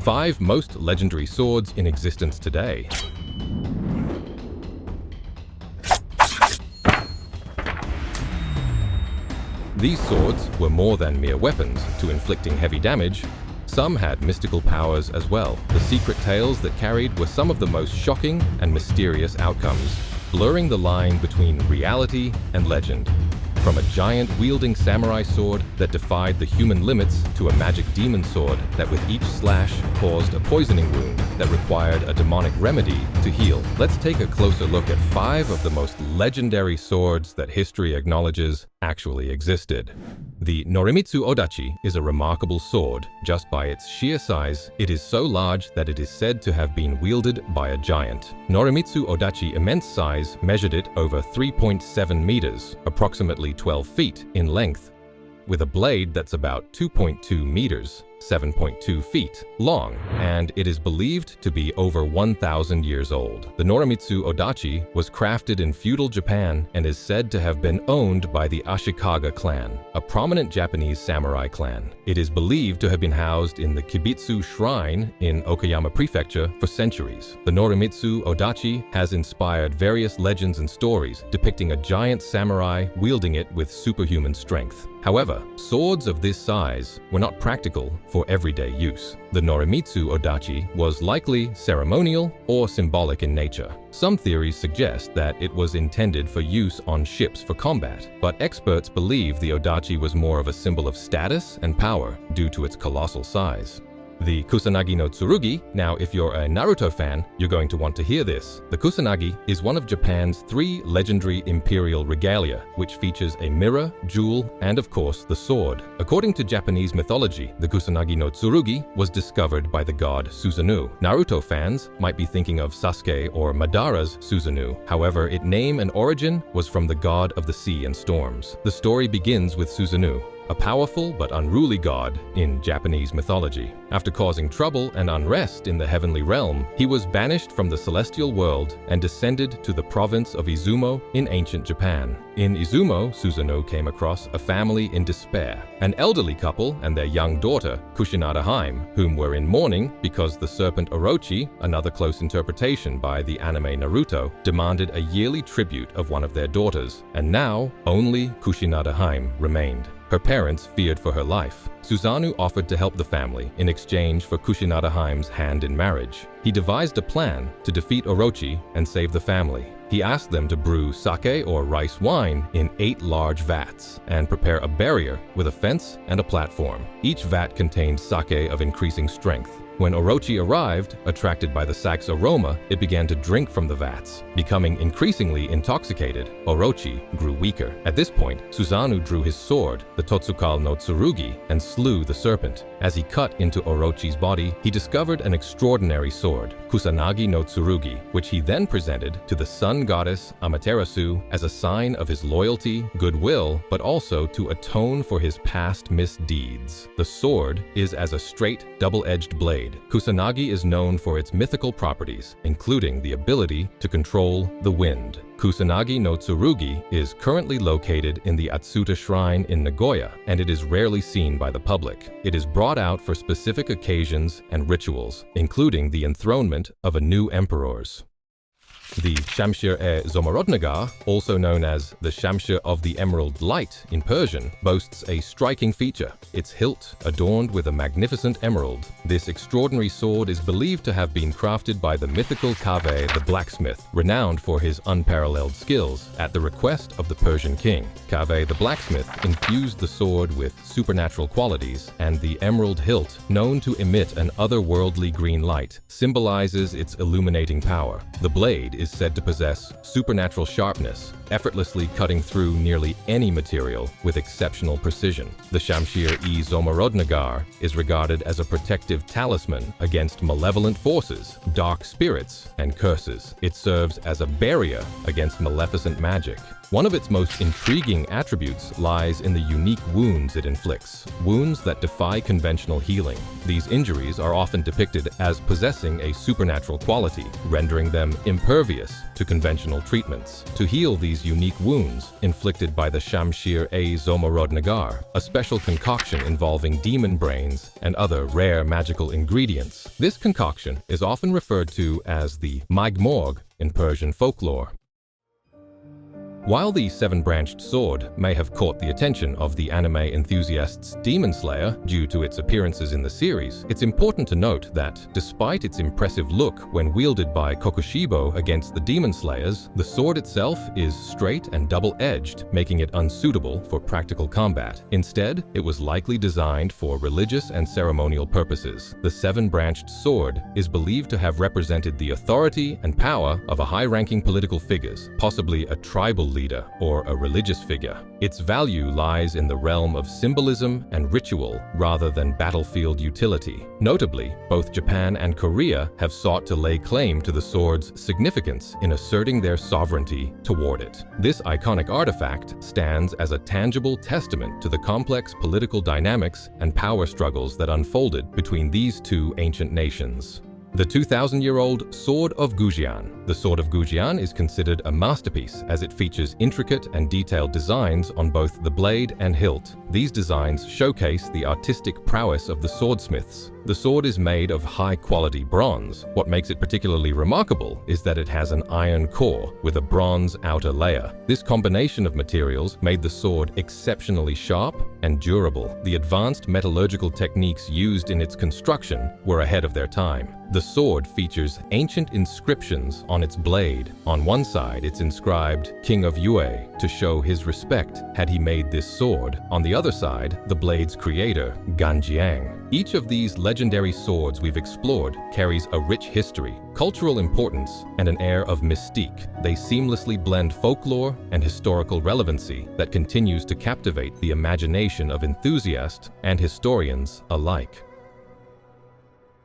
5 most legendary swords in existence today. These swords were more than mere weapons to inflicting heavy damage. Some had mystical powers as well. The secret tales that carried were some of the most shocking and mysterious outcomes, blurring the line between reality and legend. From a giant wielding samurai sword that defied the human limits to a magic demon sword that with each slash caused a poisoning wound that required a demonic remedy to heal. Let's take a closer look at 5 of the most legendary swords that history acknowledges actually existed. The Norimitsu Odachi is a remarkable sword. Just by its sheer size, it is so large that it is said to have been wielded by a giant. Norimitsu Odachi's immense size measured it over 3.7 meters, approximately 12 feet in length, with a blade that's about 2.2 meters, 7.2 feet long, and it is believed to be over 1,000 years old. The Norimitsu Odachi was crafted in feudal Japan and is said to have been owned by the Ashikaga clan, a prominent Japanese samurai clan. It is believed to have been housed in the Kibitsu Shrine in Okayama Prefecture for centuries. The Norimitsu Odachi has inspired various legends and stories depicting a giant samurai wielding it with superhuman strength. However, swords of this size were not practical for everyday use. The Norimitsu Odachi was likely ceremonial or symbolic in nature. Some theories suggest that it was intended for use on ships for combat, but experts believe the Odachi was more of a symbol of status and power due to its colossal size. The Kusanagi no Tsurugi. Now, if you're a Naruto fan, you're going to want to hear this. The Kusanagi is one of Japan's 3 legendary imperial regalia, which features a mirror, jewel, and of course, the sword. According to Japanese mythology, the Kusanagi no Tsurugi was discovered by the god Susanoo. Naruto fans might be thinking of Sasuke or Madara's Susanoo. However, its name and origin was from the god of the sea and storms. The story begins with Susanoo, a powerful but unruly god in Japanese mythology. After causing trouble and unrest in the heavenly realm, he was banished from the celestial world and descended to the province of Izumo in ancient Japan. In Izumo, Susanoo came across a family in despair, an elderly couple and their young daughter, Kusanagi Haim, whom were in mourning because the serpent Orochi, another close interpretation by the anime Naruto, demanded a yearly tribute of one of their daughters, and now only Kusanagi Haim remained. Her parents feared for her life. Susanoo offered to help the family in exchange for Kusanagi Haim's hand in marriage. He devised a plan to defeat Orochi and save the family. He asked them to brew sake or rice wine in 8 large vats and prepare a barrier with a fence and a platform. Each vat contained sake of increasing strength. When Orochi arrived, attracted by the sake's aroma, it began to drink from the vats. Becoming increasingly intoxicated, Orochi grew weaker. At this point, Susanoo drew his sword, the Totsukal no Tsurugi, and slew the serpent. As he cut into Orochi's body, he discovered an extraordinary sword, Kusanagi no Tsurugi, which he then presented to the sun goddess Amaterasu as a sign of his loyalty, goodwill, but also to atone for his past misdeeds. The sword is as a straight, double-edged blade. Kusanagi is known for its mythical properties, including the ability to control the wind. Kusanagi no Tsurugi is currently located in the Atsuta Shrine in Nagoya, and it is rarely seen by the public. It is brought out for specific occasions and rituals, including the enthronement of a new emperors. The Shamire Zomorodnagar, also known as the Shamshir of the Emerald Light in Persian, boasts a striking feature: its hilt adorned with a magnificent emerald. This extraordinary sword is believed to have been crafted by the mythical Kaveh the blacksmith, renowned for his unparalleled skills, at the request of the Persian king. Kaveh the blacksmith infused the sword with supernatural qualities, and the emerald hilt, known to emit an otherworldly green light, symbolizes its illuminating power. The blade is said to possess supernatural sharpness, effortlessly cutting through nearly any material with exceptional precision. The Shamshir-e-Zomorodnagar is regarded as a protective talisman against malevolent forces, dark spirits, and curses. It serves as a barrier against maleficent magic. One of its most intriguing attributes lies in the unique wounds it inflicts, wounds that defy conventional healing. These injuries are often depicted as possessing a supernatural quality, rendering them impervious to conventional treatments. To heal these unique wounds, inflicted by the Shamire Nagar, a special concoction involving demon brains and other rare magical ingredients. This concoction is often referred to as the Magmorg in Persian folklore. While the seven-branched sword may have caught the attention of the anime enthusiasts Demon Slayer due to its appearances in the series, it's important to note that, despite its impressive look when wielded by Kokushibo against the Demon Slayers, the sword itself is straight and double-edged, making it unsuitable for practical combat. Instead, it was likely designed for religious and ceremonial purposes. The seven-branched sword is believed to have represented the authority and power of a high-ranking political figures, possibly a tribal leader or a religious figure. Its value lies in the realm of symbolism and ritual rather than battlefield utility. Notably, both Japan and Korea have sought to lay claim to the sword's significance in asserting their sovereignty toward it. This iconic artifact stands as a tangible testament to the complex political dynamics and power struggles that unfolded between these two ancient nations. The 2,000-year-old Sword of Gujian. The Sword of Gujian is considered a masterpiece as it features intricate and detailed designs on both the blade and hilt. These designs showcase the artistic prowess of the swordsmiths. The sword is made of high-quality bronze. What makes it particularly remarkable is that it has an iron core with a bronze outer layer. This combination of materials made the sword exceptionally sharp and durable. The advanced metallurgical techniques used in its construction were ahead of their time. The sword features ancient inscriptions on its blade. On one side, it's inscribed King of Yue to show his respect had he made this sword. On the other side, the blade's creator, Ganjiang. Each of these legendary swords we've explored carries a rich history, cultural importance, and an air of mystique. They seamlessly blend folklore and historical relevancy that continues to captivate the imagination of enthusiasts and historians alike.